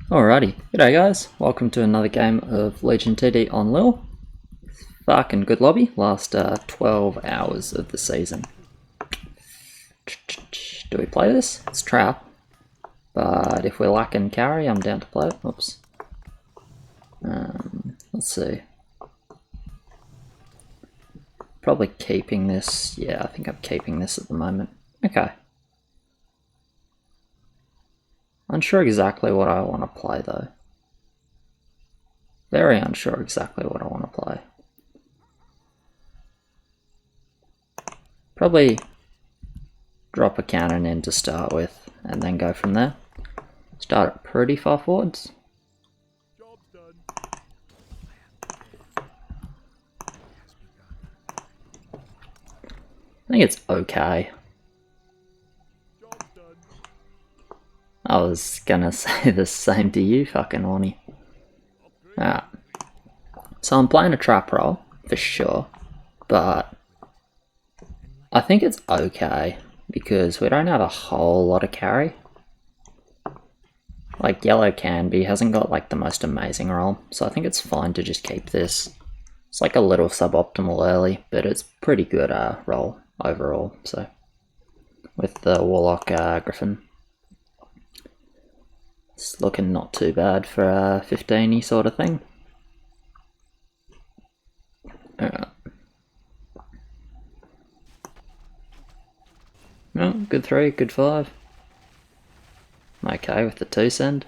Alrighty, g'day guys, welcome to another game of Legion TD on LIHL. Fucking good lobby, last 12 hours of the season. Do we play this? It's trap, but if we're lacking carry, I'm down to play it. Oops. Let's see. Probably keeping this, yeah, I think I'm keeping this at the moment. Okay. Unsure exactly what I want to play though. Very unsure exactly what I want to play. Probably drop a cannon in to start with and then go from there. Start it pretty far forwards. Job's done. I think it's okay. Job's done. I was gonna say the same to you, fucking horny. Alright. So I'm playing a trap role, for sure, but I think it's okay, because we don't have a whole lot of carry. Like, yellow can be, hasn't got like the most amazing role, so I think it's fine to just keep this. It's like a little suboptimal early, but it's pretty good role overall, so. With the Warlock Griffin. It's looking not too bad for a 15-y sort of thing. Alright. Oh, good 3, good 5. I'm okay with the 2 send.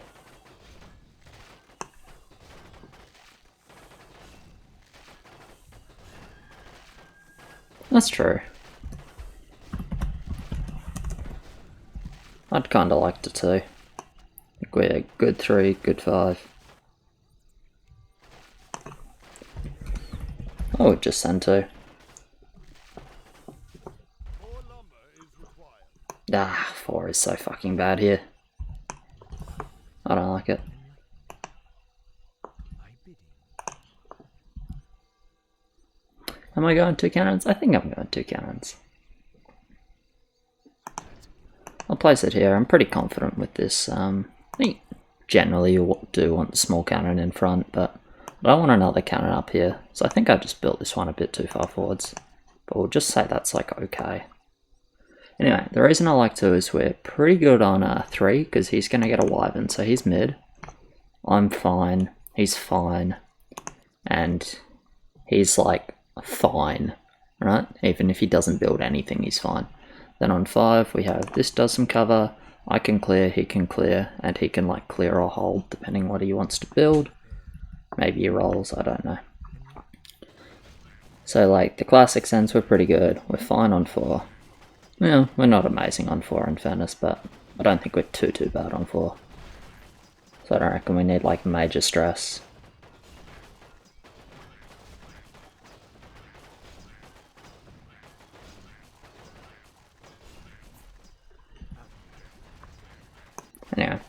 That's true. I'd kinda like the 2. We're a good 3, good 5. Oh, just send 2. More lumber is required. Ah, 4 is so fucking bad here. I don't like it. Am I going 2 cannons? I think I'm going 2 cannons. I'll place it here. I'm pretty confident with this. I think generally you do want the small cannon in front, but I don't want another cannon up here. So I think I just built this one a bit too far forwards. But we'll just say that's like okay. Anyway, the reason I like 2 is we're pretty good on 3 because he's going to get a wyvern, so he's mid. I'm fine. He's fine. And he's like fine, right? Even if he doesn't build anything, he's fine. Then on 5 we have this does some cover, I can clear, he can clear, and he can like clear or hold depending what he wants to build. Maybe he rolls, I don't know. So like the classic sense we're pretty good, we're fine on 4. Yeah, we're not amazing on 4 in fairness, but I don't think we're too bad on 4. So I don't reckon we need like major stress. Anyway,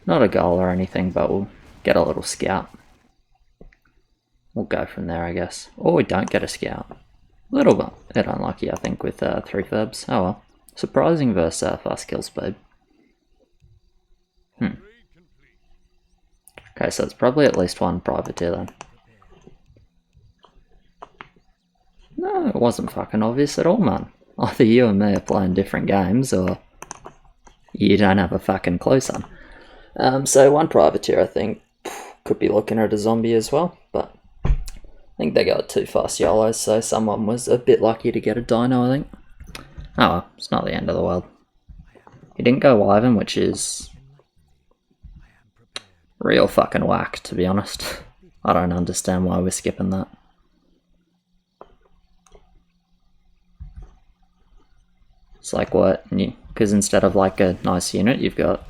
not a goal or anything, but we'll get a little scout. We'll go from there, I guess. Or we don't get a scout. A little bit unlucky, I think, with 3 ferbs. Oh well. Surprising versus fast kill speed. Okay, so it's probably at least 1 privateer then. No, it wasn't fucking obvious at all, man. Either you and me are playing different games, or you don't have a fucking clue, son. So 1 privateer, I think, could be looking at a zombie as well, but I think they got 2 fast YOLOs, so someone was a bit lucky to get a dino, I think. Oh well, it's not the end of the world. He didn't go wyvern, which is real fucking whack, to be honest. I don't understand why we're skipping that. It's like what? Because instead of like a nice unit, you've got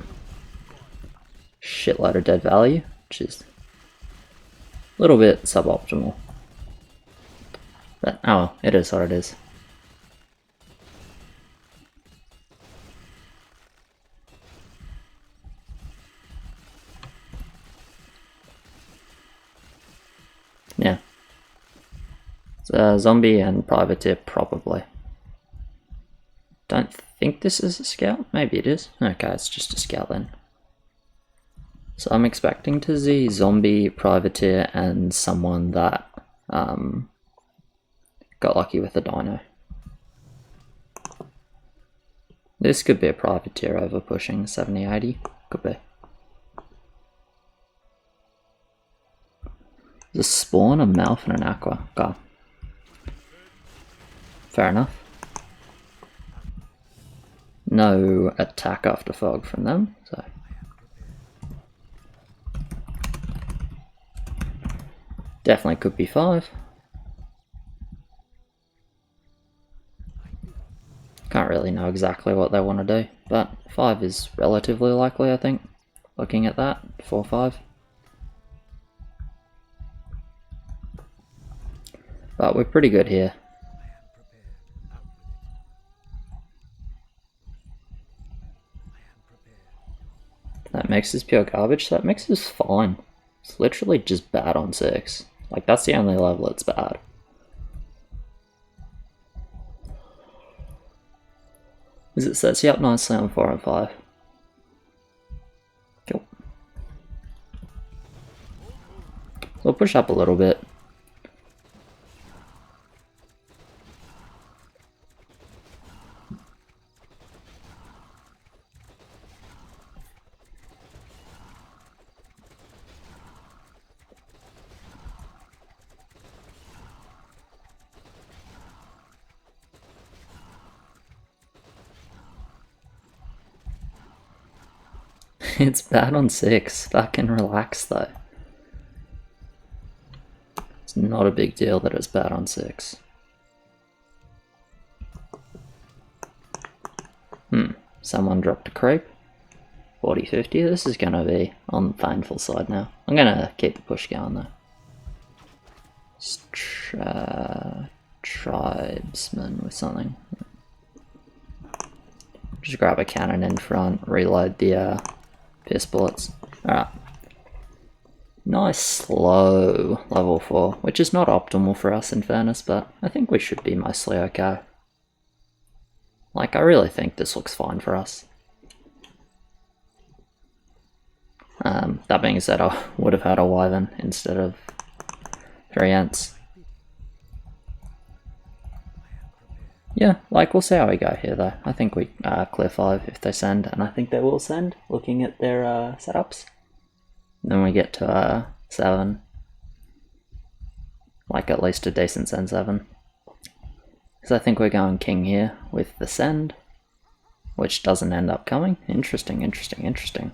shitload of dead value, which is a little bit suboptimal. But oh well, it is what it is. Yeah. So zombie and privateer probably. Don't think this is a scout. Maybe it is. Okay, it's just a scout then. So I'm expecting to see zombie, privateer, and someone that got lucky with a dino. This could be a privateer over pushing 70-80. Could be. There's a spawn, a mouth, and an aqua. Okay. Fair enough. No attack after fog from them, so. Definitely could be 5. Can't really know exactly what they want to do, but 5 is relatively likely, I think. Looking at that, 4-5. But we're pretty good here. That mix is pure garbage. That mix is fine. It's literally just bad on 6. Like, that's the only level it's bad. Because it sets you up nicely on 4 and 5. Cool. So we'll push up a little bit. It's bad on 6. Fucking relax though. It's not a big deal that it's bad on 6. Someone dropped a creep. 40-50. This is gonna be on the painful side now. I'm gonna keep the push going though. Tribesman with something. Just grab a cannon in front, reload the pierce bullets. Alright. Nice slow level 4, which is not optimal for us in fairness, but I think we should be mostly okay. Like, I really think this looks fine for us. That being said, I would have had a wyvern instead of 3 ants. Yeah, like, we'll see how we go here though. I think we clear 5 if they send, and I think they will send, looking at their setups. Then we get to 7. Like, at least a decent send 7. Because I think we're going king here with the send, which doesn't end up coming. Interesting, interesting, interesting.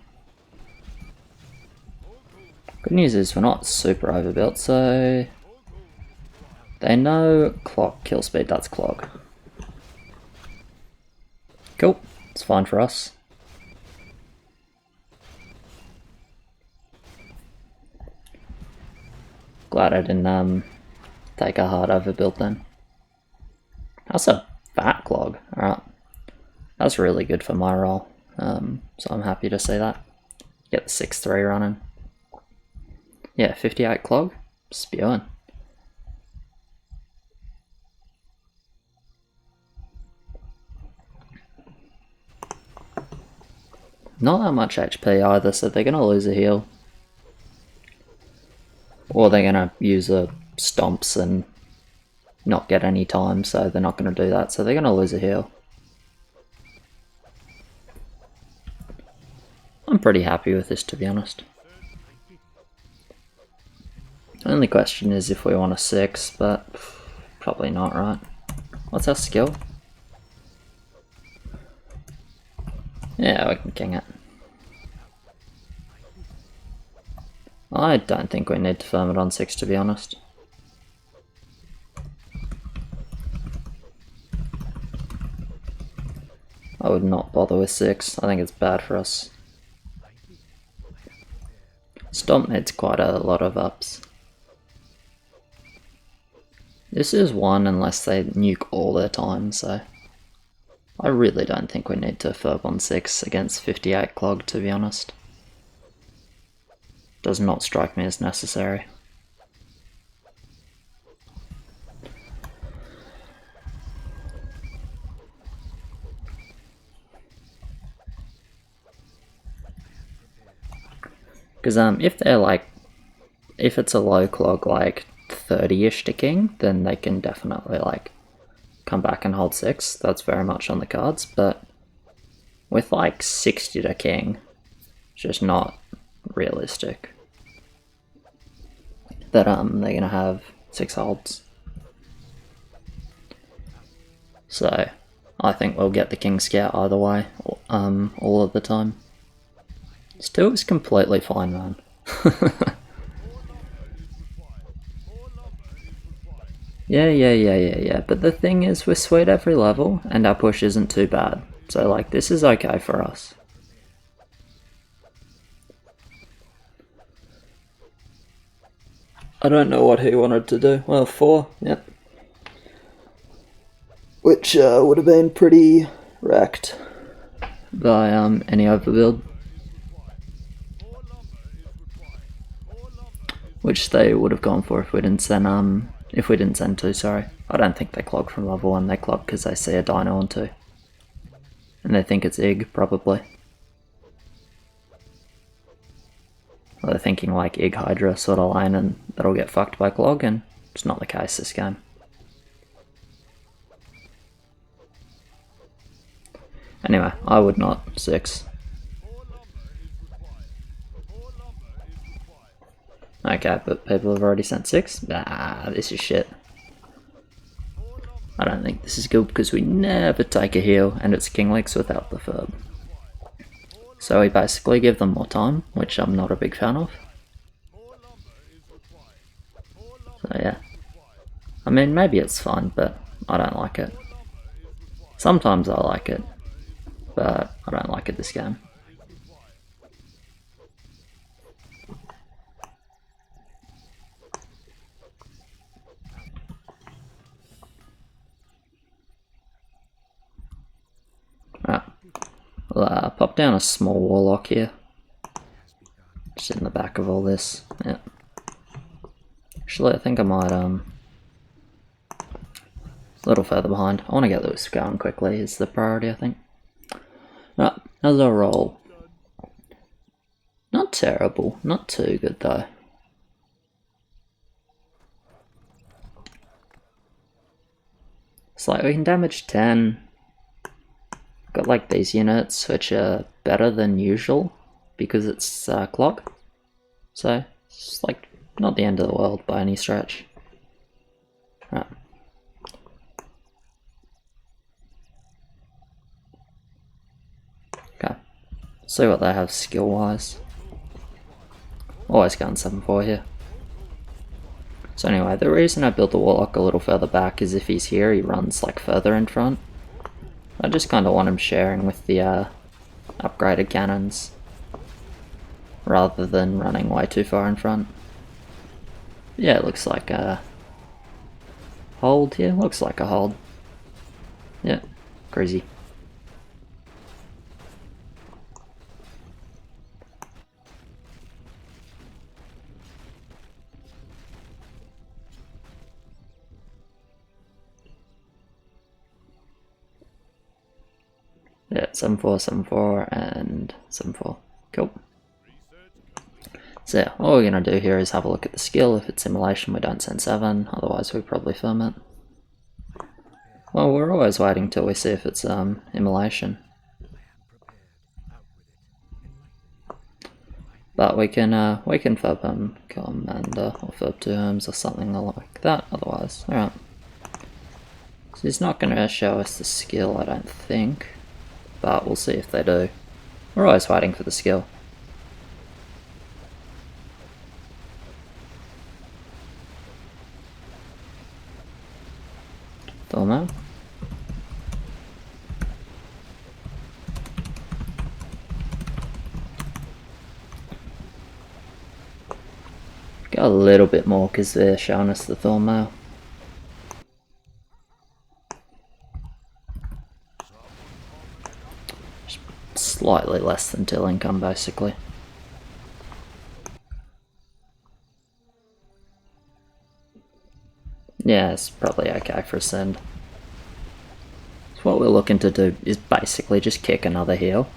Good news is we're not super overbuilt, so they know clock kill speed, that's clog. Cool, it's fine for us. Glad I didn't take a hard overbuild then. That's a fat clog, alright. That's really good for my role, so I'm happy to see that. Get the 6-3 running. Yeah, 58 clog, spewing. Not that much HP either, so they're going to lose a heal. Or they're going to use a stomps and not get any time, so they're not going to do that, so they're going to lose a heal. I'm pretty happy with this, to be honest. The only question is if we want a 6, but probably not, right? What's our skill? Yeah, we can king it. I don't think we need to firm it on 6, to be honest. I would not bother with 6, I think it's bad for us. Stomp needs quite a lot of ups. This is 1 unless they nuke all their time, so I really don't think we need to furb on 6 against 58 clog, to be honest. Does not strike me as necessary. Because if they're like, if it's a low clog like 30-ish to king, then they can definitely like come back and hold 6. That's very much on the cards, but with like 60 to king, it's just not realistic that they're gonna have 6 holds. So I think we'll get the king scout either way, all of the time. Still is completely fine, man. Yeah, but the thing is, we're sweet every level, and our push isn't too bad. So like, this is okay for us. I don't know what he wanted to do. Well, 4, yep. Which would have been pretty wrecked by any overbuild. Which they would have gone for if we didn't send 2, sorry. I don't think they clog from level 1, they clog because they see a dino on 2. And they think it's Ig, probably. Or they're thinking like Ig Hydra sort of lane and that'll get fucked by clog, and it's not the case this game. Anyway, I would not 6. Okay, but people have already sent 6? Nah, this is shit. I don't think this is good because we never take a heal and it's King Leaks without the Ferb. So we basically give them more time, which I'm not a big fan of. So yeah. I mean, maybe it's fun, but I don't like it. Sometimes I like it, but I don't like it this game. Right, we'll pop down a small warlock here. Just in the back of all this. Yeah. Actually, I think I might a little further behind. I want to get this going quickly is the priority, I think. Right, how's our roll? Not terrible, not too good though. It's like we can damage 10. Got like these units which are better than usual because it's clog. So it's like not the end of the world by any stretch. Right. Okay. See what they have skill wise. Always going 7-4 here. So anyway, the reason I built the Warlock a little further back is if he's here, he runs like further in front. I just kind of want him sharing with the upgraded cannons, rather than running way too far in front. Yeah, it looks like a hold here. Looks like a hold. Yeah, crazy. Yeah, 7-4, 7-4, and 7-4. Cool. So yeah, all we're going to do here is have a look at the skill. If it's immolation, we don't send 7, otherwise we probably firm it. Well, we're always waiting till we see if it's immolation. But we can firb him commander, or firb 2 homes or something like that, otherwise. Alright. So he's not going to show us the skill, I don't think. But we'll see if they do. We're always waiting for the skill. Dormo. Got a little bit more because they're showing us the Thornmail. Slightly less than till income, basically. Yeah, it's probably okay for a send. So what we're looking to do is basically just kick another heal.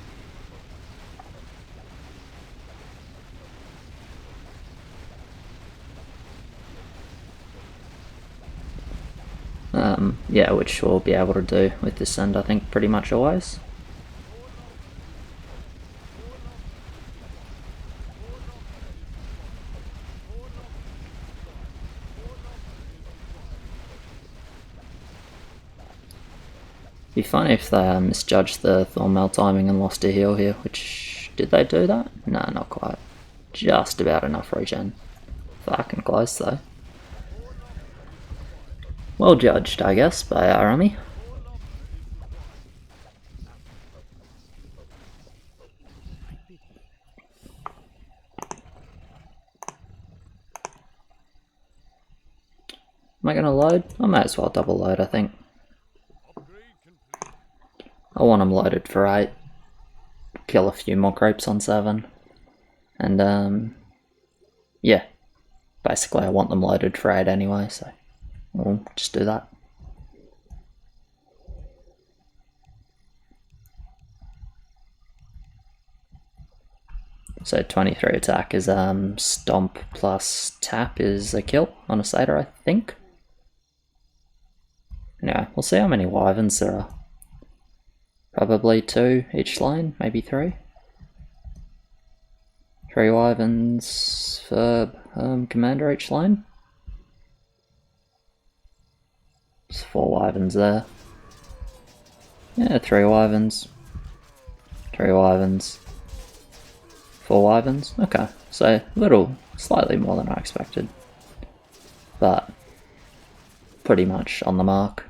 Yeah, which we'll be able to do with this end, I think, pretty much always. Be funny if they misjudged the Thornmail timing and lost a heal here, which... did they do that? No, not quite. Just about enough regen. Fucking close though. Well judged, I guess, by our army. Am I gonna load? I might as well double load, I think. I want them loaded for 8. Kill a few more creeps on 7. And, yeah. Basically, I want them loaded for 8 anyway, so we'll just do that. So 23 attack is stomp plus tap is a kill on a satyr, I think. Anyway, we'll see how many wyverns there are. Probably 2 each lane, maybe 3. 3 wyverns for commander each lane. There's 4 wyverns there. Yeah, 3 wyverns. 3 wyverns. 4 wyverns. Okay, so slightly more than I expected. But pretty much on the mark.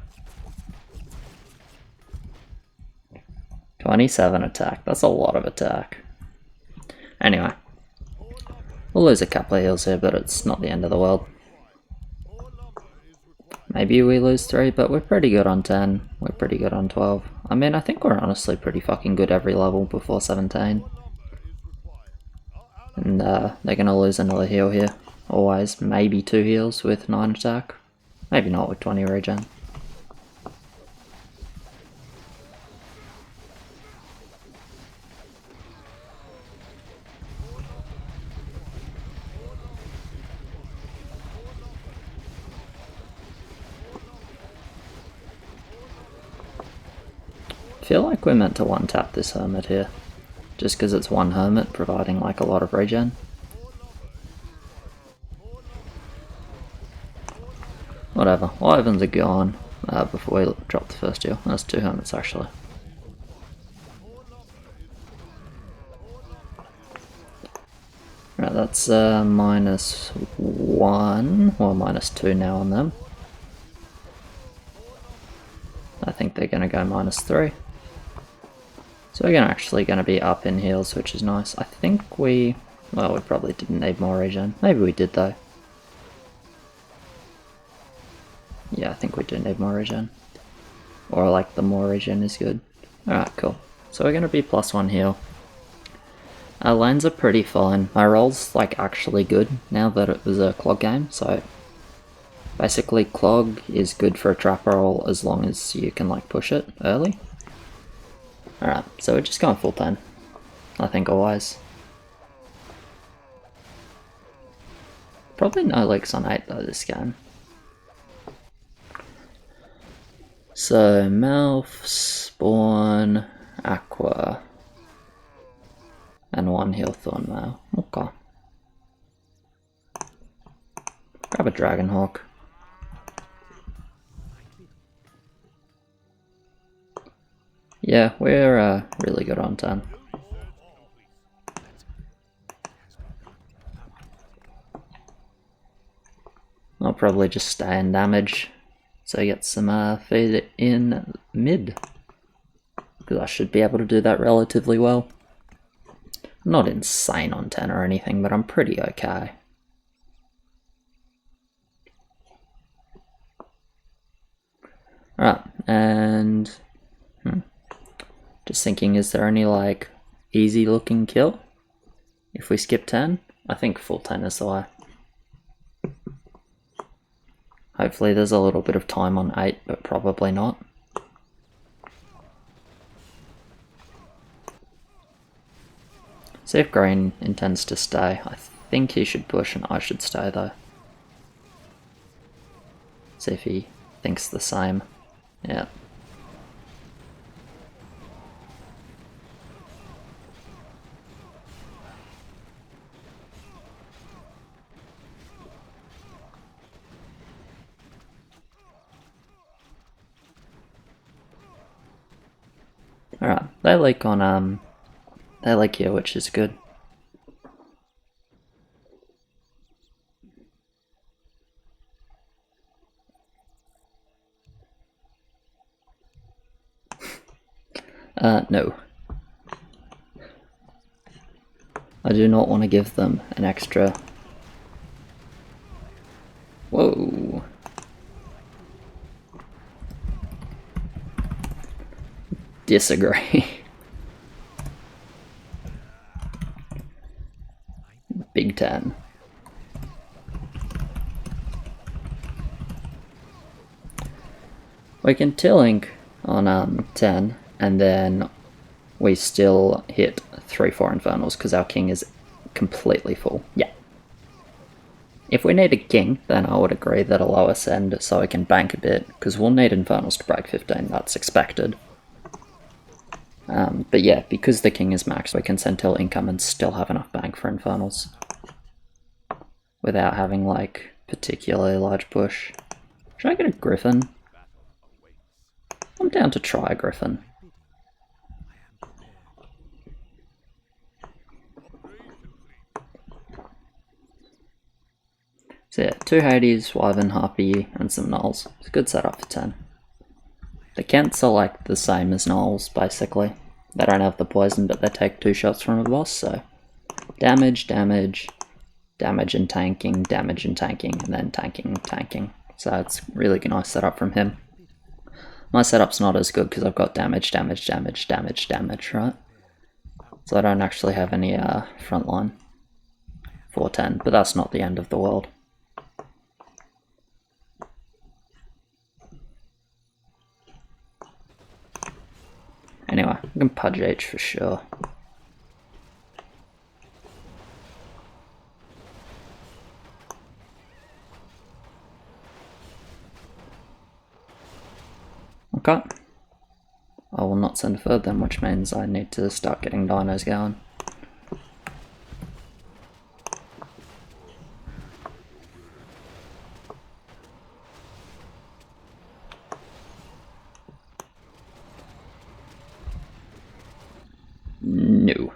27 attack, that's a lot of attack. Anyway, we'll lose a couple of heals here, but it's not the end of the world. Maybe we lose 3, but we're pretty good on 10, we're pretty good on 12. I mean, I think we're honestly pretty fucking good every level before 17. And they're gonna lose another heal here. Always, maybe 2 heals with 9 attack. Maybe not with 20 regen. I feel like we're meant to one-tap this hermit here. Just because it's one hermit providing like a lot of regen. Whatever, wyverns are gone before we drop the first heal. That's 2 hermits actually. Right, that's -1, or -2 now on them. I think they're going to go -3. So we're actually going to be up in heals, which is nice. I think we probably didn't need more regen. Maybe we did though. Yeah, I think we do need more regen. Or like the more regen is good. Alright, cool. So we're going to be +1 heal. Our lanes are pretty fine. My roll's like actually good now that it was a clog game, so basically clog is good for a trap roll as long as you can like push it early. Alright, so we're just going full 10. I think always. Probably no leaks on 8 though this game. So Mouth, Spawn, Aqua, and 1 heal Thornmail. Okay. Grab a Dragonhawk. Yeah, we're really good on 10. I'll probably just stay in damage, so get some feed in mid, because I should be able to do that relatively well. I'm not insane on 10 or anything, but I'm pretty okay. Alright, and just thinking, is there any like easy looking kill if we skip 10? I think full 10 is the way. Hopefully there's a little bit of time on 8, but probably not. See if green intends to stay. I think he should push and I should stay though. See if he thinks the same. Yeah. Alright, they leak on they leak here, which is good. No. I do not want to give them an extra. Whoa. Disagree. Big 10. We can T-link on 10, and then we still hit 3-4 Infernals because our king is completely full. Yeah. If we need a king, then I would agree that a lower send so I can bank a bit, because we'll need Infernals to break 15, that's expected. But yeah, because the king is maxed, we can send till income and still have enough bank for Infernals. Without having, like, particularly large push. Should I get a Griffin? I'm down to try a Griffin. So yeah, 2 Hades, Wyvern, Harpy, and some Gnolls. It's a good setup for 10. The Kents are like the same as Gnolls, basically. They don't have the poison, but they take 2 shots from a boss, so... Damage, damage, damage and tanking, and then tanking. So it's really nice setup from him. My setup's not as good because I've got damage, right? So I don't actually have any frontline for 10, but that's not the end of the world. Anyway, I can Pudge H for sure. Okay. I will not send a third then, which means I need to start getting dinos going. No.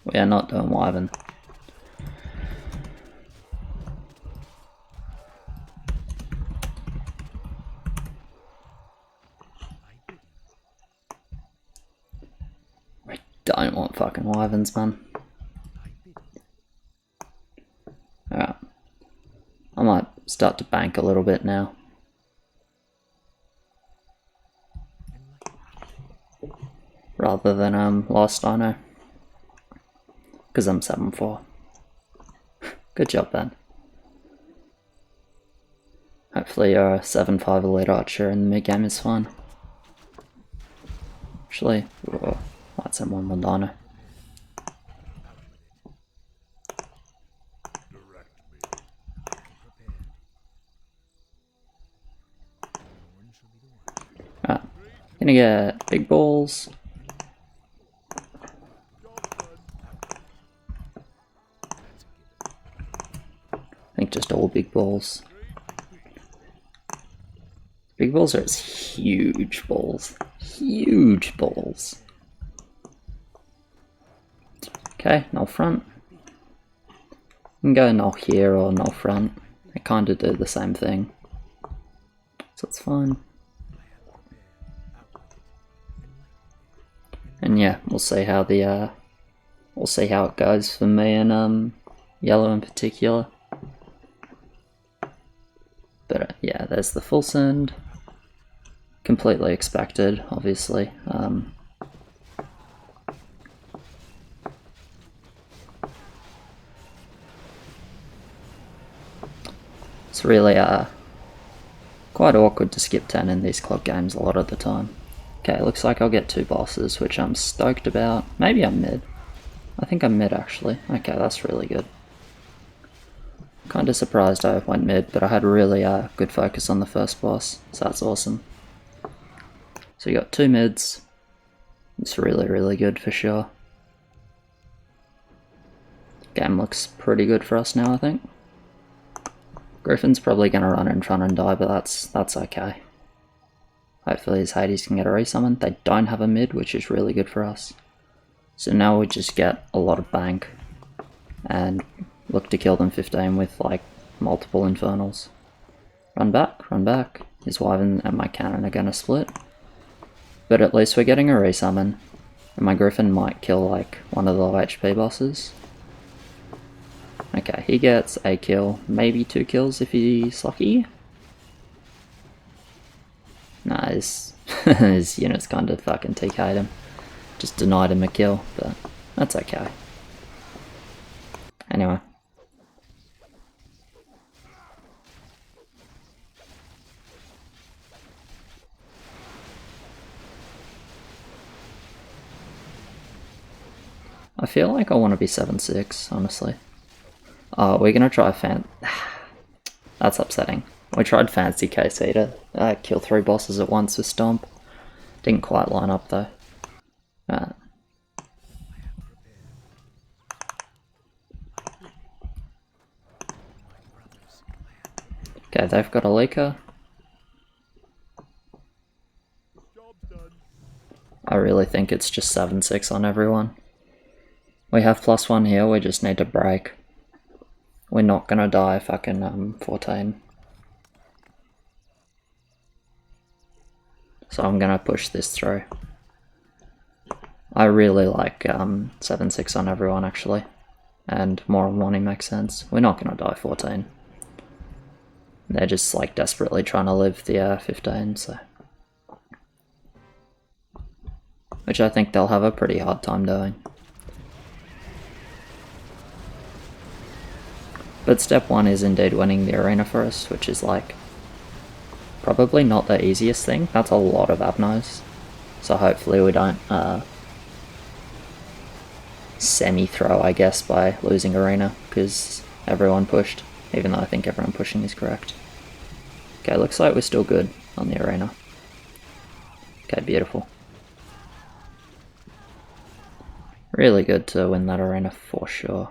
We are not doing Wyvern. We don't want fucking Wyverns, man. Alright. I might start to bank a little bit now. Rather than last dino. Because I'm 7-4. Good job, Ben. Hopefully your 7-5 elite archer in the mid game is fine. Actually, whoa, might send one more dino. Alright, gonna get big balls. I think just all big balls. Big balls are huge balls. Huge balls. Okay, null front. You can go null here or null front. They kind of do the same thing. So it's fine. And yeah, we'll see how it goes for me and yellow in particular. But yeah, there's the full send. Completely expected, obviously. It's really quite awkward to skip 10 in these club games a lot of the time. Okay, looks like I'll get 2 bosses, which I'm stoked about. Maybe I'm mid. I think I'm mid actually. Okay, that's really good. Kinda surprised I went mid, but I had really good focus on the first boss, so that's awesome. So you got 2 mids. It's really good for sure. Game looks pretty good for us now, I think. Griffin's probably gonna run in front and die, but that's okay. Hopefully his Hades can get a resummon. They don't have a mid, which is really good for us. So now we just get a lot of bank and look to kill them 15 with like multiple infernals. Run back, run back. His Wyvern and my cannon are gonna split. But at least we're getting a resummon. And my Griffin might kill like one of the low HP bosses. Okay, he gets a kill, maybe 2 kills if he's lucky. Nah, his unit's kind of fucking TK'd him. Just denied him a kill, but that's okay. Anyway. I feel like I want to be 7-6, honestly. We're gonna try That's upsetting. We tried Fancy KC to kill 3 bosses at once with Stomp. Didn't quite line up though. Right. Okay, they've got a leaker. I really think it's just 7-6 on everyone. We have +1 here, we just need to break. We're not gonna die fucking 14. So I'm gonna push this through. I really like 7-6 on everyone actually. And more on one makes sense. We're not gonna die 14. They're just like desperately trying to live the 15, so. Which I think they'll have a pretty hard time doing. But step 1 is indeed winning the arena for us, which is like probably not the easiest thing. That's a lot of Abnos. So hopefully we don't semi-throw, I guess, by losing arena, because everyone pushed, even though I think everyone pushing is correct. Okay, looks like we're still good on the arena. Okay, beautiful. Really good to win that arena for sure.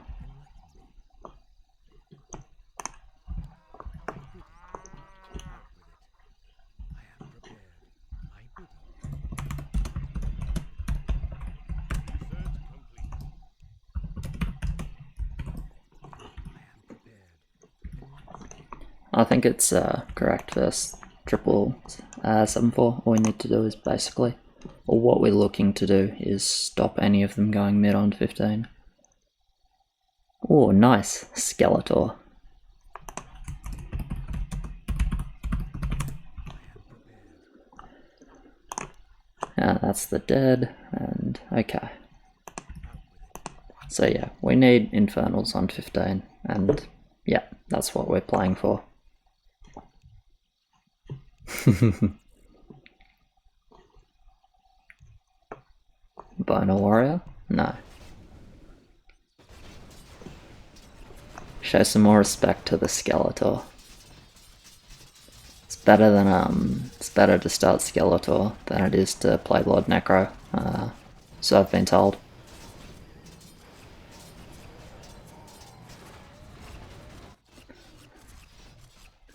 I think it's correct first. Triple 7-4. All we need to do is basically, or what we're looking to do is stop any of them going mid on 15. Oh, nice. Skeletor. That's the dead, and okay. So yeah, we need Infernals on 15, and yeah, that's what we're playing for. Boner Warrior? No. Show some more respect to the Skeletor. It's better to start Skeletor than it is to play Lord Necro, so I've been told.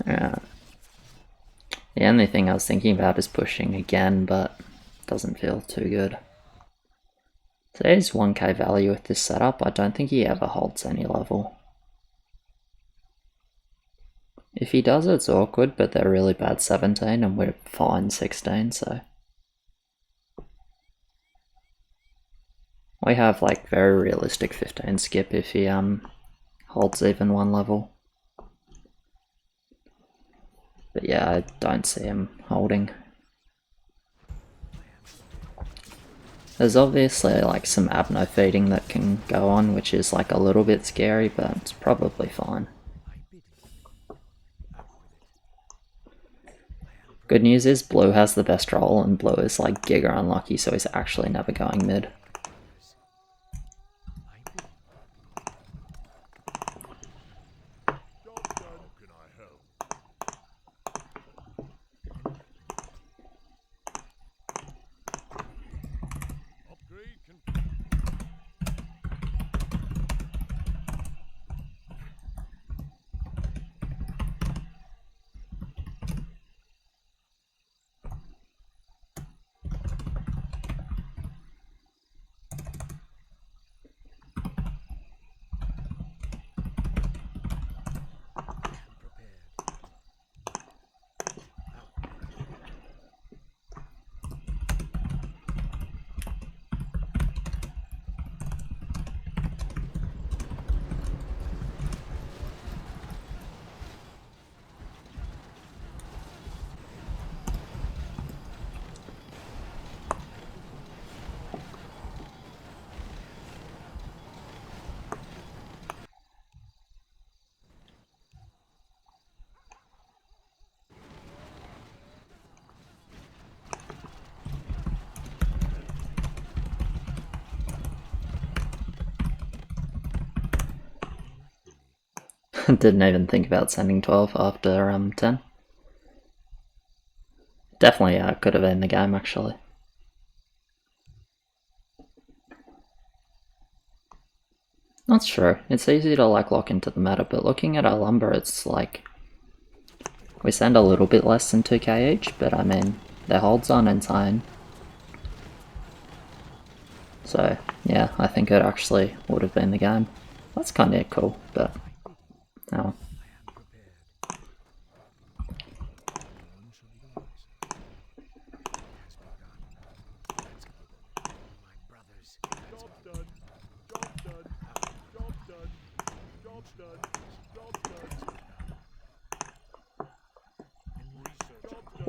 Yeah. The only thing I was thinking about is pushing again, but doesn't feel too good. So there's 1k value with this setup. I don't think he ever holds any level. If he does, it's awkward, but they're really bad 17 and we're fine 16, so. We have like very realistic 15 skip if he holds even 1 level. But yeah, I don't see him holding. There's obviously like some Abno feeding that can go on, which is like a little bit scary, but it's probably fine. Good news is Blue has the best roll, and Blue is like giga unlucky, so he's actually never going mid. Didn't even think about sending 12 after 10. Definitely could have ended the game actually. That's true. It's easy to like lock into the meta, but looking at our lumber, it's like we send a little bit less than 2k each, but I mean their holds aren't insane. So yeah, I think it actually would have been the game. That's kind of cool, but no.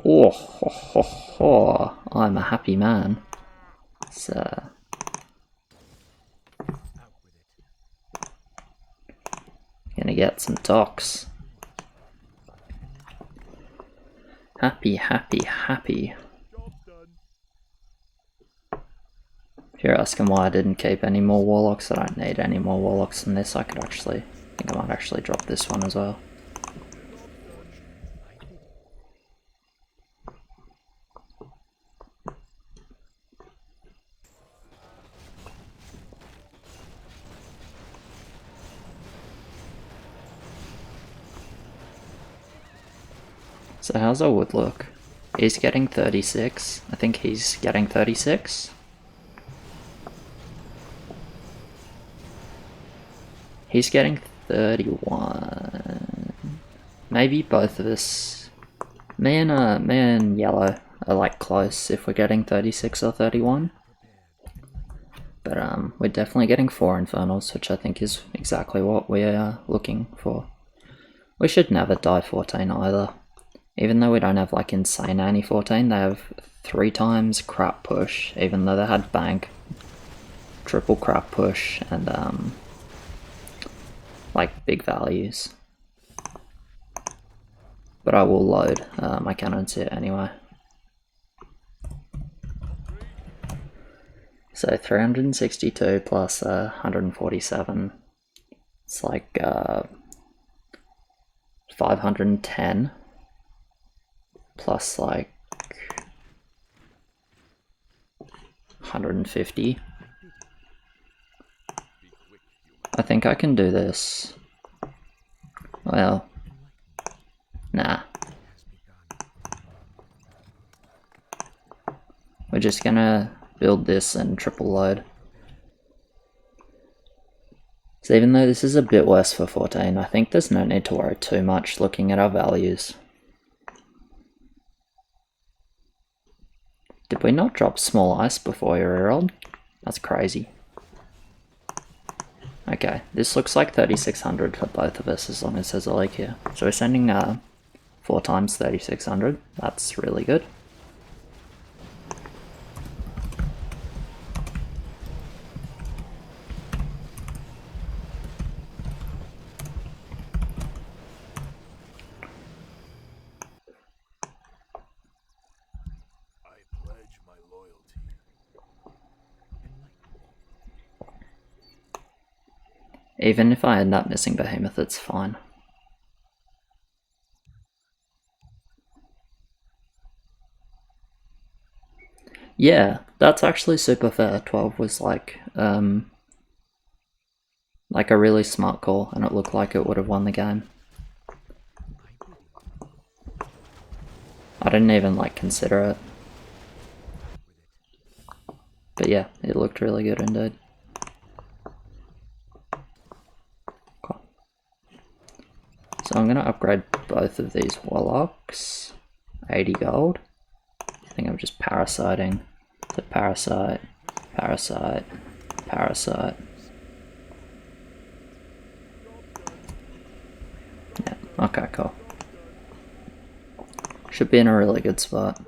Oh, ho, ho, ho. I'm a happy man. So, gonna get some talks. Happy, happy, happy. If you're asking why I didn't keep any more warlocks, I don't need any more warlocks than this. I think I might actually drop this one as well. So how's our wood look? He's getting 36. I think he's getting 36. He's getting 31. Maybe both of us. Me and yellow are like close if we're getting 36 or 31. But we're definitely getting 4 infernals, which I think is exactly what we are looking for. We should never die 14 either. Even though we don't have like insane anti-14, they have 3 times crap push, even though they had bank, triple crap push, and like big values. But I will load my cannons here anyway. So 362 plus 147, it's like 510 plus like 150. I think I can do this. Well, nah. We're just gonna build this and triple load. So even though this is a bit worse for 14, I think there's no need to worry too much looking at our values. Did we not drop small ice before we rerolled? That's crazy. Okay, this looks like 3600 for both of us as long as there's a leak here. So we're sending 4 times 3600. That's really good. Even if I end up missing Behemoth, it's fine. Yeah, that's actually super fair. 12 was like a really smart call, and it looked like it would have won the game. I didn't even like consider it. But yeah, it looked really good indeed. Cool. So I'm going to upgrade both of these warlocks. 80 gold. I think I'm just parasiting. So parasite, parasite, parasite. Yeah, okay, cool. Should be in a really good spot.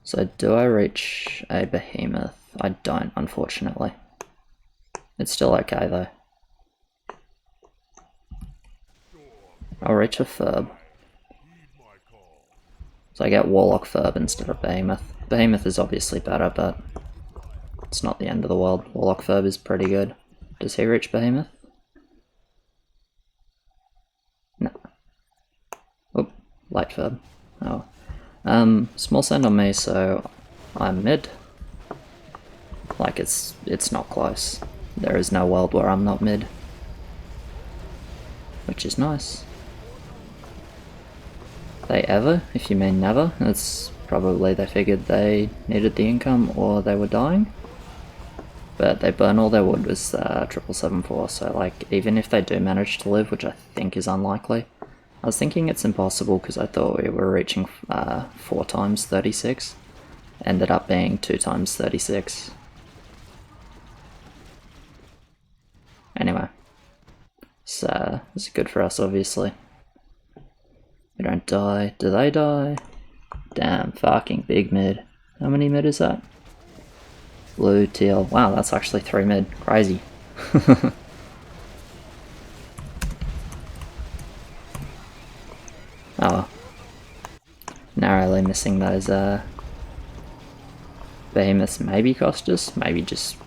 So do I reach a behemoth? I don't, unfortunately. It's still okay though. I'll reach a Ferb. So I get Warlock Ferb instead of Behemoth. Behemoth is obviously better, but it's not the end of the world. Warlock Ferb is pretty good. Does he reach Behemoth? late Feb. Oh. Small send on me, so I'm mid. Like it's not close. There is no world where I'm not mid. Which is nice. They ever, if you mean never, it's probably they figured they needed the income or they were dying. But they burn all their wood with 7774, so like even if they do manage to live, which I think is unlikely, I was thinking it's impossible because I thought we were reaching 4 times 36. Ended up being 2 times 36. Anyway, so this is good for us obviously. We don't die. Do they die? Damn, fucking big mid. How many mid is that? Blue, teal. Wow, that's actually 3 mid. Crazy. Oh. Narrowly missing those behemoths maybe cost us. Maybe just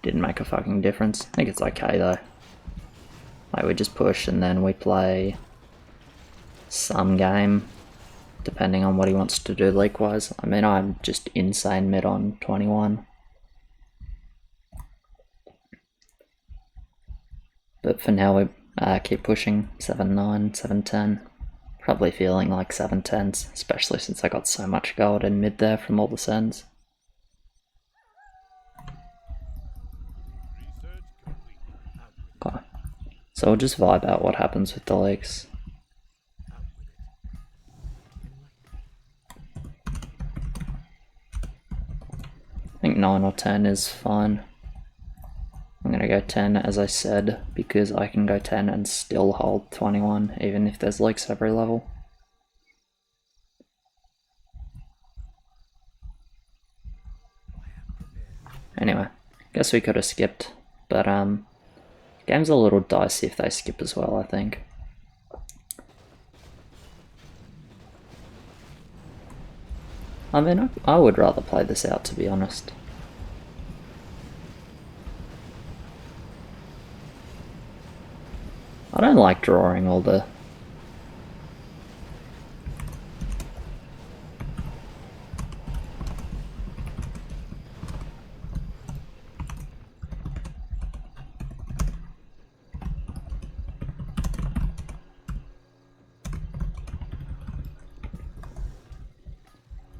didn't make a fucking difference. I think it's okay though. Like we just push and then we play some game depending on what he wants to do leak wise. I mean, I'm just insane mid on 21. But for now we keep pushing 7-9, 7-10. Probably feeling like 7-10s, especially since I got so much gold in mid there from all the sends. Okay. So we'll just vibe out what happens with the leaks. I think 9 or 10 is fine. I'm gonna go 10 as I said, because I can go 10 and still hold 21, even if there's leaks every level. Anyway, guess we could have skipped, but game's a little dicey if they skip as well, I think. I mean, I would rather play this out, to be honest. I don't like drawing all the...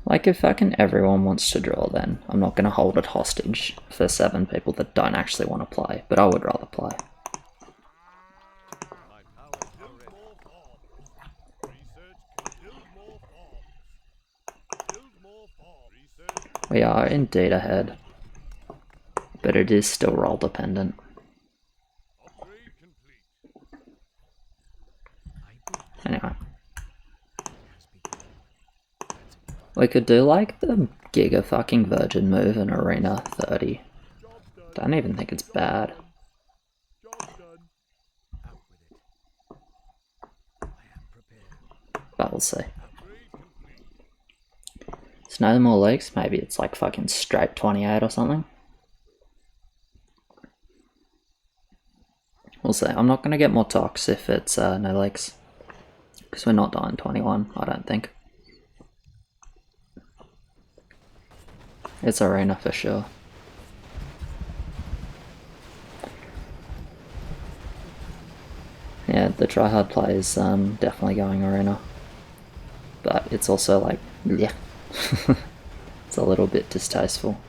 Like, if fucking everyone wants to draw, then I'm not going to hold it hostage for 7 people that don't actually want to play, but I would rather play. We are indeed ahead, but it is still roll dependent. Anyway. We could do like the Giga fucking Virgin move in Arena 30. Don't even think it's bad. But we'll see. There's no more leaks, maybe it's like fucking straight 28 or something. We'll see. I'm not going to get more tox if it's no leaks. Because we're not dying 21, I don't think. It's Arena for sure. Yeah, the tryhard play is definitely going Arena. But it's also like, yeah. It's a little bit distasteful.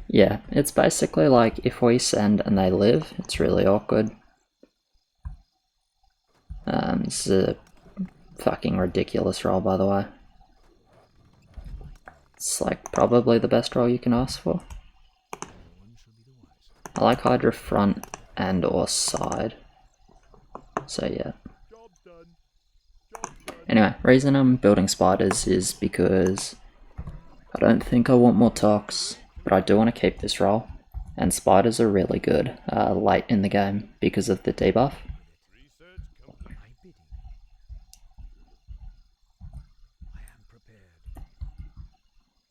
Yeah, it's basically like if we send and they live, it's really awkward. This is a fucking ridiculous roll, by the way. It's like probably the best roll you can ask for. I like Hydra front and or side. So yeah. Anyway, reason I'm building spiders is because I don't think I want more tox, but I do want to keep this roll. And spiders are really good late in the game because of the debuff.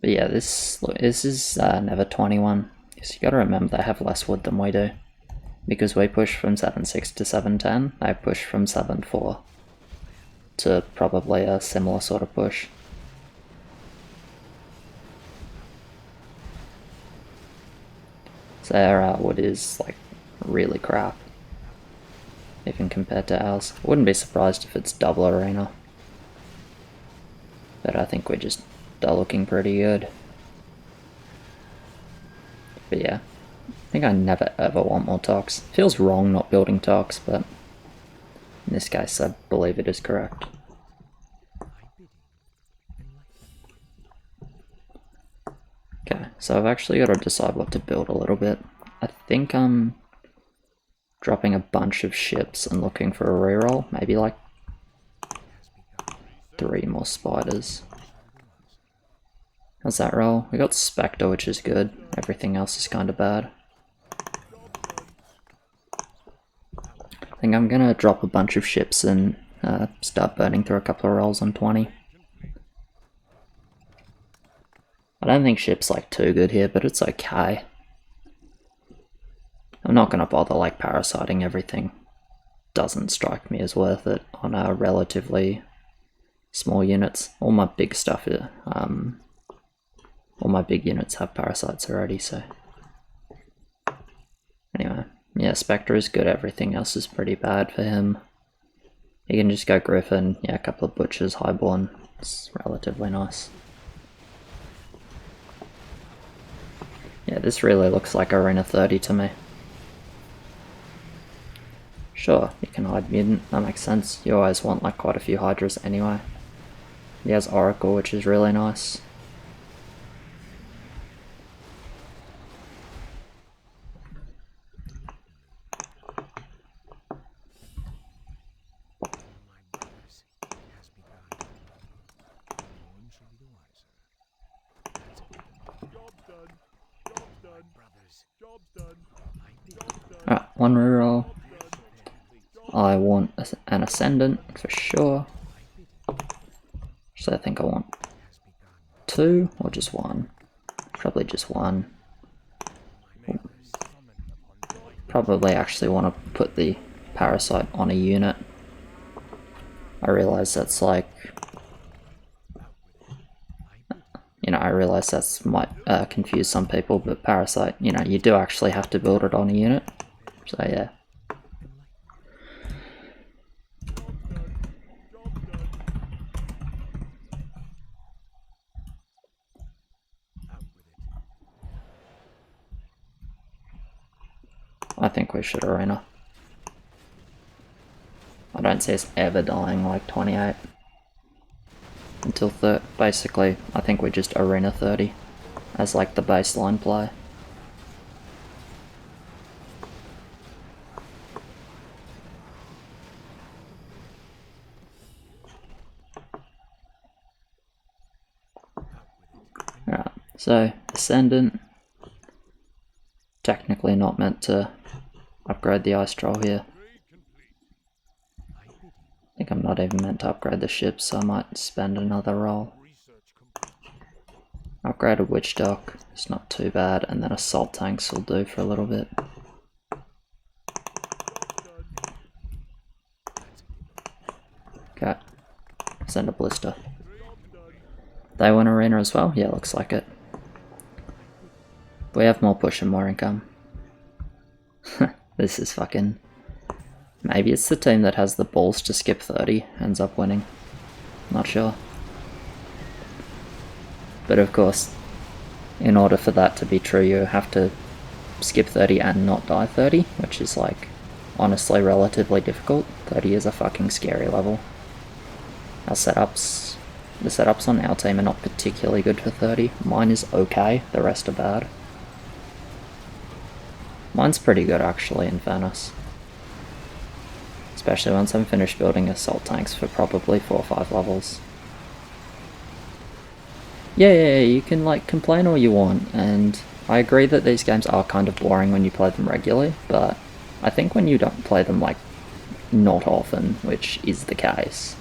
But yeah, this is never 21. Because you gotta remember they have less wood than we do. Because we push from 7.6 to 7.10, they push from 7.4 to probably a similar sort of push. So our wood is like really crap, even compared to ours. Wouldn't be surprised if it's double arena, but I think we're just looking pretty good. But yeah, I think I never ever want more tox. Feels wrong not building tox, but in this case I believe it is correct. Okay, so I've actually got to decide what to build a little bit. I think I'm dropping a bunch of ships and looking for a reroll, maybe like 3 more spiders. How's that roll? We got Spectre, which is good. Everything else is kind of bad. I think I'm gonna drop a bunch of ships and start burning through a couple of rolls on 20. I don't think ship's like too good here, but it's okay. I'm not gonna bother like parasiting everything. Doesn't strike me as worth it on a relatively small units. All my big stuff, all my big units have parasites already, so. Anyway, yeah, Spectre is good, everything else is pretty bad for him. He can just go Griffin, yeah, a couple of Butchers, Highborn, it's relatively nice. Yeah, this really looks like Arena 30 to me. Sure, you can hide Mutant, that makes sense. You always want like quite a few Hydras anyway. He has Oracle, which is really nice. Alright, one reroll. I want an Ascendant for sure. So I think I want 2 or just 1. Probably just 1. Probably actually want to put the Parasite on a unit. I realize that's like, you know, I realize that's might confuse some people, but Parasite, you know, you do actually have to build it on a unit. So yeah. I think we should arena. I don't see us ever dying like 28 until 30. Basically, I think we just arena 30 as like the baseline play. Alright, so Ascendant. Technically not meant to upgrade the Ice Troll here. I think I'm not even meant to upgrade the ship, so I might spend another roll. Upgrade a Witch Dock, it's not too bad, and then Assault Tanks will do for a little bit. Okay, send a Blister. They win arena as well? Yeah, looks like it. We have more push and more income. This is fucking... Maybe it's the team that has the balls to skip 30 ends up winning. Not sure. But of course, in order for that to be true, you have to skip 30 and not die 30, which is like, honestly relatively difficult. 30 is a fucking scary level. Our setups, the setups on our team are not particularly good for 30. Mine is okay, the rest are bad. Mine's pretty good actually, in fairness. Especially once I'm finished building assault tanks for probably 4 or 5 levels. Yeah, you can like complain all you want, and I agree that these games are kind of boring when you play them regularly, but I think when you don't play them like not often, which is the case,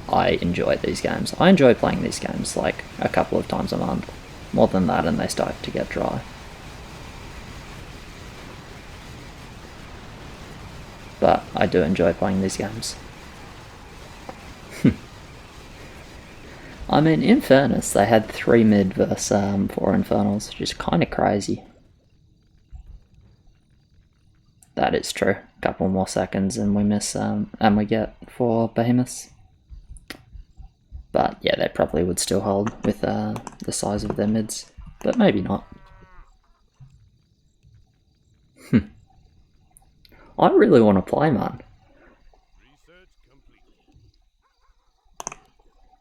I enjoy these games. I enjoy playing these games like a couple of times a month. More than that and they start to get dry. But I do enjoy playing these games. I mean, in fairness, they had 3 mid versus 4 infernals, which is kind of crazy. That is true. A couple more seconds and we miss, and we get 4 behemoths. But yeah, they probably would still hold with the size of their mids, but maybe not. I really want to play, man.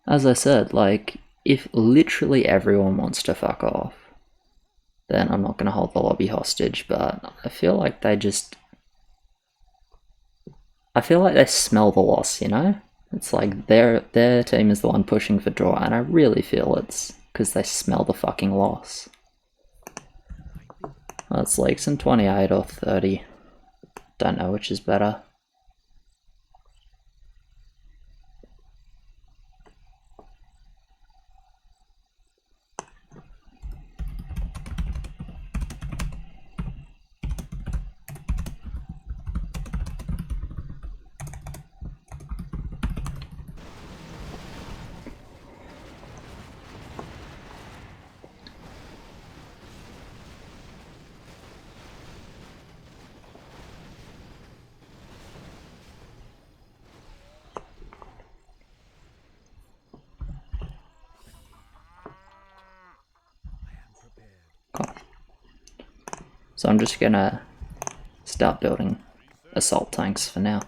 As I said, like, if literally everyone wants to fuck off, then I'm not going to hold the lobby hostage, but I feel like they just... I feel like they smell the loss, you know? It's like their team is the one pushing for draw, and I really feel it's because they smell the fucking loss. Well, it's Lakes in 28 or 30. Don't know which is better. So I'm just gonna start building assault tanks for now.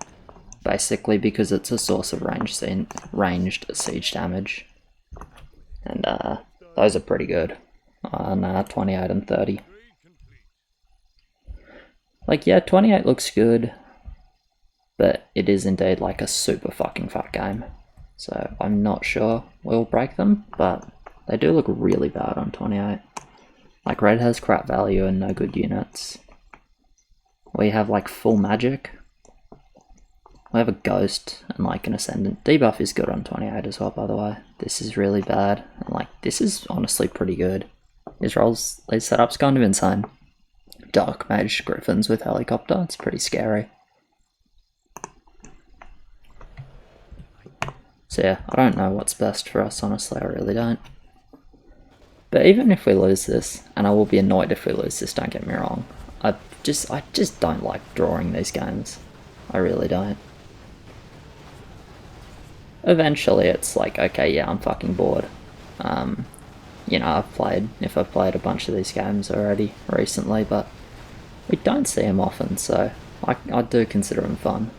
Basically because it's a source of ranged siege damage. And those are pretty good on 28 and 30. Like, yeah, 28 looks good, but it is indeed like a super fucking fat game. So I'm not sure we'll break them, but they do look really bad on 28. Like, red has crap value and no good units. We have like full magic. We have a ghost and like an ascendant. Debuff is good on 28 as well, by the way. This is really bad. And like, this is honestly pretty good. These setup's kind of insane. Dark mage griffins with helicopter, it's pretty scary. So yeah, I don't know what's best for us, honestly, I really don't. But even if we lose this, and I will be annoyed if we lose this, don't get me wrong, I just don't like drawing these games. I really don't. Eventually it's like, okay, yeah, I'm fucking bored. You know, if I've played a bunch of these games already recently, but we don't see them often, so I do consider them fun.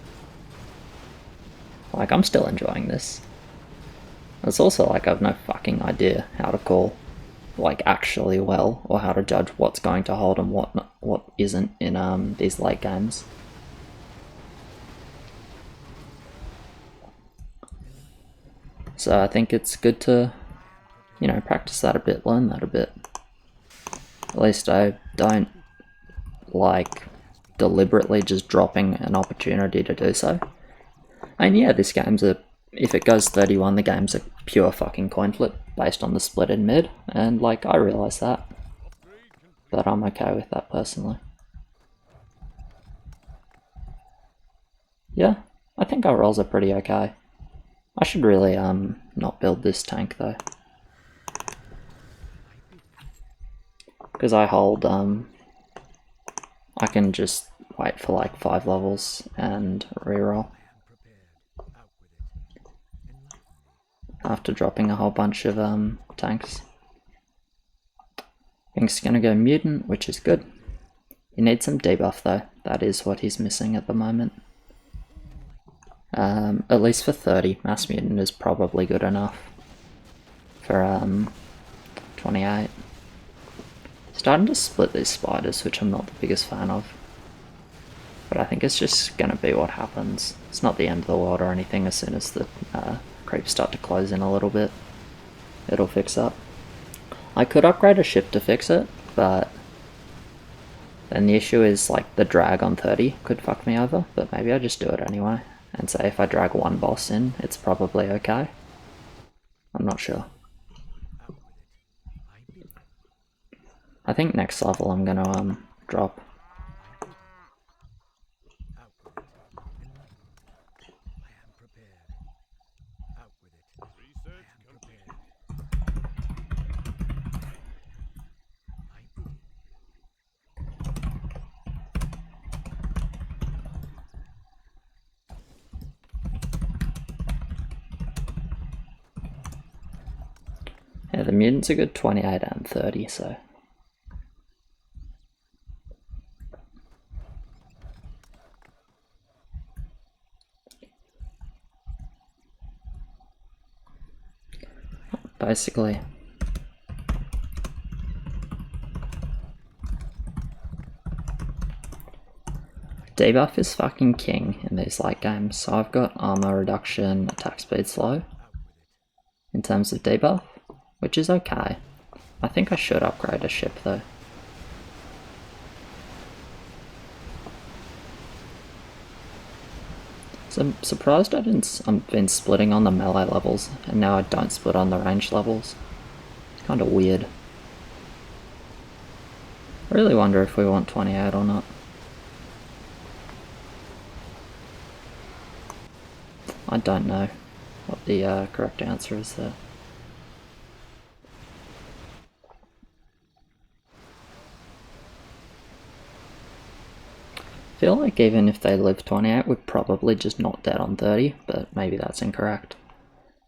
Like, I'm still enjoying this. It's also like I've no fucking idea how to call like actually well, or how to judge what's going to hold and what isn't in these late games. So I think it's good to, you know, practice that a bit, learn that a bit. At least I don't like deliberately just dropping an opportunity to do so. And yeah, this game's if it goes 31, the game's a pure fucking coin flip based on the split in mid, and like, I realise that. But I'm okay with that personally. Yeah, I think our rolls are pretty okay. I should really not build this tank though. Because I hold I can just wait for like 5 levels and reroll. After dropping a whole bunch of tanks. Pink's gonna go mutant, which is good. He needs some debuff though, that is what he's missing at the moment. At least for 30, mass mutant is probably good enough. For 28. Starting to split these spiders, which I'm not the biggest fan of. But I think it's just gonna be what happens. It's not the end of the world or anything. As soon as the creeps start to close in a little bit, it'll fix up. I could upgrade a ship to fix it, but then the issue is like the drag on 30 could fuck me over, but maybe I just do it anyway. and say if I drag one boss in, it's probably okay. I'm not sure. I think next level I'm gonna drop. Research complete. Yeah, the mutants are good 28 and 30, so. Basically. Debuff is fucking king in these late games, so I've got armor reduction, attack speed slow in terms of debuff, which is okay. I think I should upgrade a ship though. So I'm surprised I've been splitting on the melee levels, and now I don't split on the range levels. It's kind of weird. I really wonder if we want 28 or not. I don't know what the correct answer is there. I feel like even if they live 28, we're probably just not dead on 30, but maybe that's incorrect.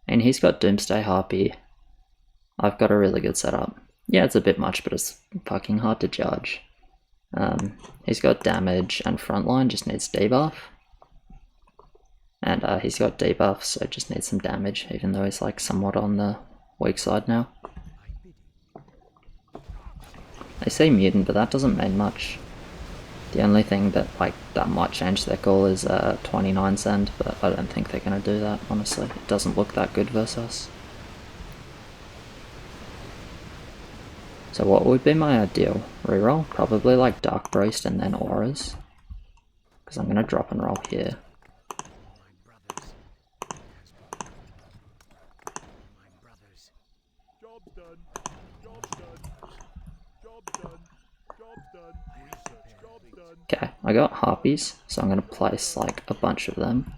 And he's got Doomsday Harpy. I've got a really good setup. Yeah, it's a bit much, but it's fucking hard to judge. He's got damage, and frontline just needs debuff. And he's got debuff, so just needs some damage, even though he's like somewhat on the weak side now. They say mutant, but that doesn't mean much. The only thing that might change their call is 29 send, but I don't think they're gonna do that, honestly. It doesn't look that good versus us. So what would be my ideal reroll? Probably like Dark Priest and then Auras. Because I'm gonna drop and roll here. Job's done. Job's done. Job's done. Job's done. Research. Job's done. Okay, I got Harpies, so I'm gonna place like a bunch of them.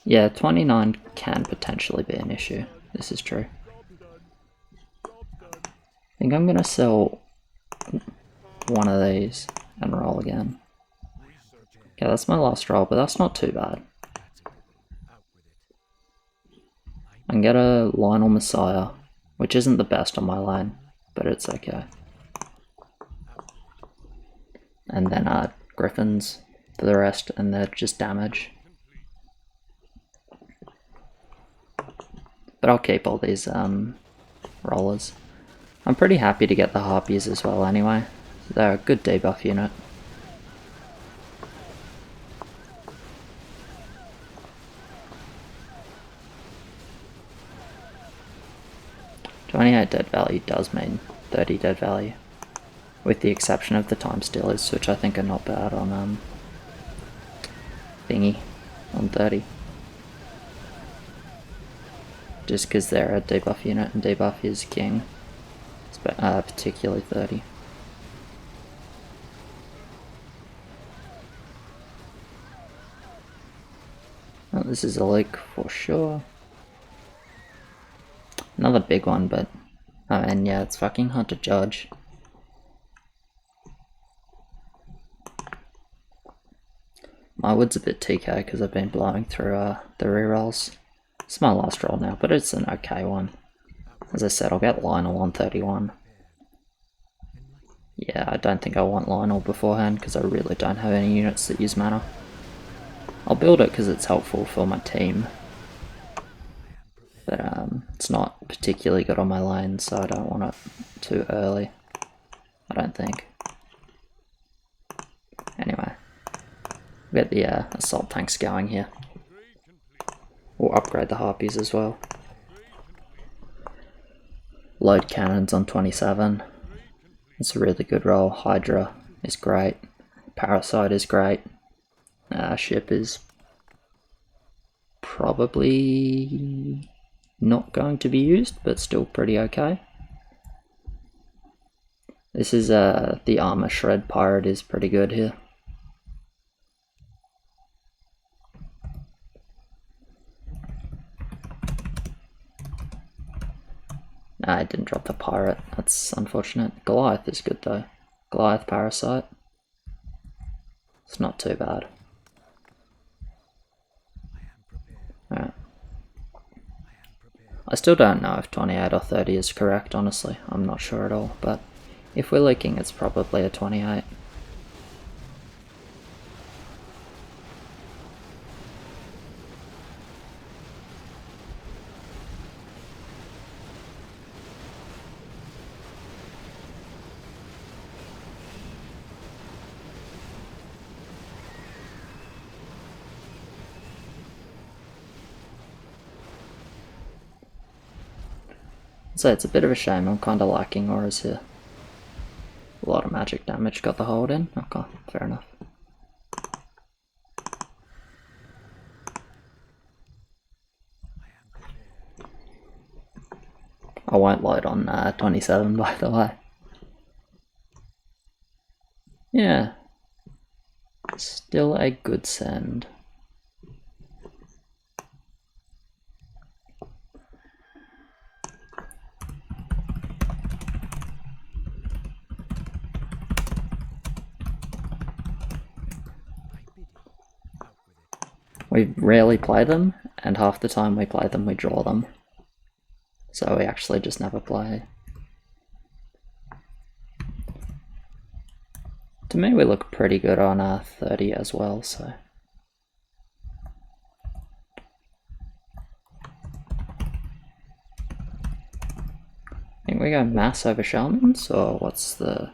Yeah, 29 can potentially be an issue. This is true. Job's done. Job's done. I think I'm gonna sell one of these and roll again. Okay, that's my last roll, but that's not too bad. I can get a LIHL Messiah, which isn't the best on my lane, but it's okay. And then Griffins for the rest, and they're just damage. But I'll keep all these rollers. I'm pretty happy to get the Harpies as well anyway. They're a good debuff unit. "28 dead value" does mean 30 dead value, with the exception of the time stealers, which I think are not bad on thingy on 30. Just because they're a debuff unit and debuff is king, particularly 30. Oh, this is a leak for sure. Another big one, but and yeah, it's fucking hard to judge. My wood's a bit TK because I've been blowing through the rerolls. It's my last roll now, but it's an okay one. As I said, I'll get LIHL on 31. Yeah, I don't think I want LIHL beforehand because I really don't have any units that use mana. I'll build it because it's helpful for my team. But it's not particularly good on my lane, so I don't want it too early. I don't think. Anyway, we'll get the assault tanks going here. We'll upgrade the Harpies as well. Load cannons on 27. It's a really good roll. Hydra is great. Parasite is great. Ship is probably not going to be used, but still pretty okay. This is the armor shred pirate is pretty good here. Nah, I didn't drop the pirate. That's unfortunate. Goliath is good though. Goliath parasite. It's not too bad. Alright. I still don't know if 28 or 30 is correct, honestly. I'm not sure at all, but if we're leaking, it's probably a 28. So it's a bit of a shame, I'm kind of liking auras here. A lot of magic damage got the hold in. Okay, fair enough. I won't load on 27 by the way. Yeah. Still a good send. We rarely play them, and half the time we play them we draw them. So we actually just never play. To me we look pretty good on 30 as well, so... I think we go mass over shamans, or what's the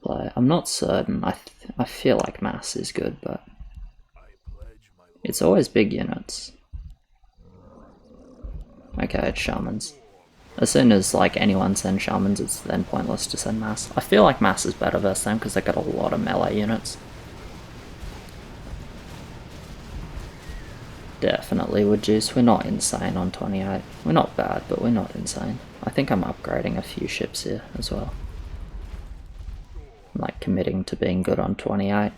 play? I'm not certain. I feel like mass is good, but it's always big units. Okay, it's shamans. As soon as like anyone sends shamans, it's then pointless to send mass. I feel like mass is better versus them because they got a lot of melee units. Definitely would juice. We're not insane on 28. We're not bad, but we're not insane. I think I'm upgrading a few ships here as well. I'm like committing to being good on 28.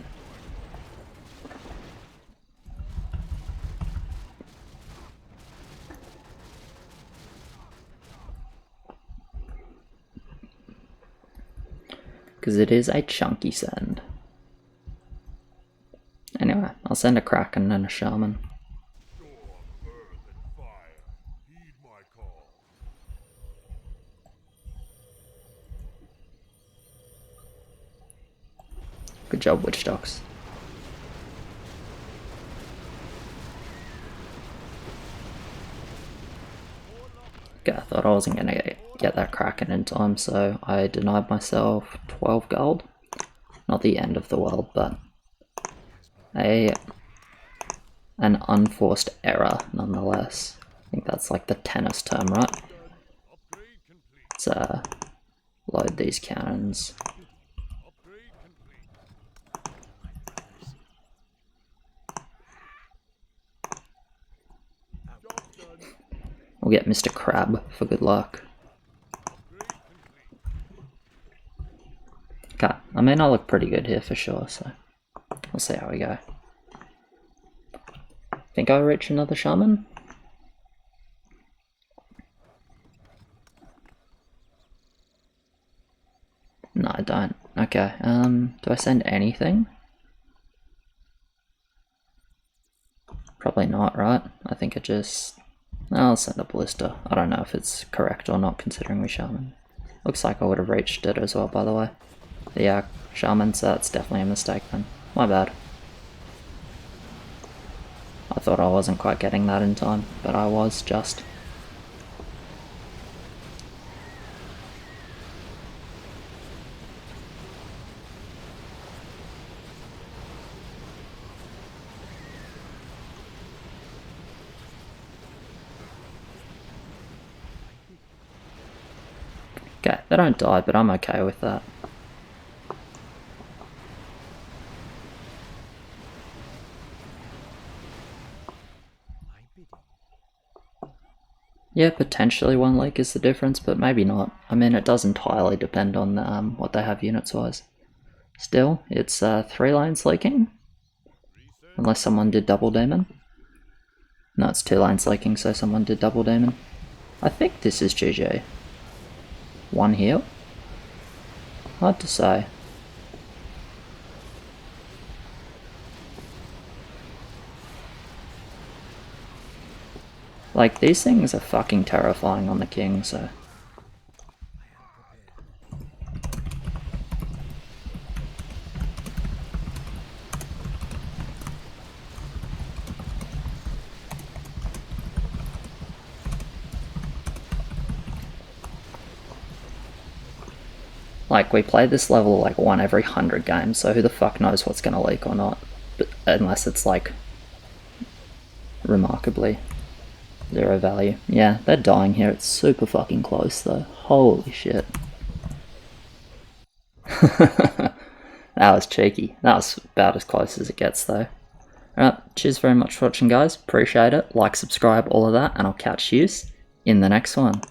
Because it is a chunky send. Anyway, I'll send a Kraken and a Shaman. Good job, Witch Dogs. Okay, I thought I wasn't going to get that Kraken in time, so I denied myself 12 gold. Not the end of the world, but an unforced error nonetheless. I think that's like the tennis term, right? Let's load these cannons. We'll get Mr. Crab for good luck. Okay, I mean I look pretty good here for sure, so we'll see how we go. Think I'll reach another Shaman? No, I don't. Okay, do I send anything? Probably not, right? I think it just... I'll send a Ballista. I don't know if it's correct or not considering we Shaman. Looks like I would have reached it as well, by the way. The Shaman, so that's definitely a mistake then. My bad. I thought I wasn't quite getting that in time, but I was just. Okay, they don't die, but I'm okay with that. Yeah, potentially one leak is the difference, but maybe not. I mean, it does entirely depend on what they have units-wise. Still, it's 3 lanes leaking. Unless someone did double demon. No, it's 2 lanes leaking, so someone did double demon. I think this is GG. 1 heal? Hard to say. Like, these things are fucking terrifying on the king, so... Like, we play this level like 1 every 100 games, so who the fuck knows what's gonna leak or not. But unless it's like... remarkably 0 value. Yeah, they're dying here, it's super fucking close though. Holy shit. That was cheeky. That was about as close as it gets though. Alright, cheers very much for watching guys, appreciate it. Like, subscribe, all of that, and I'll catch you in the next one.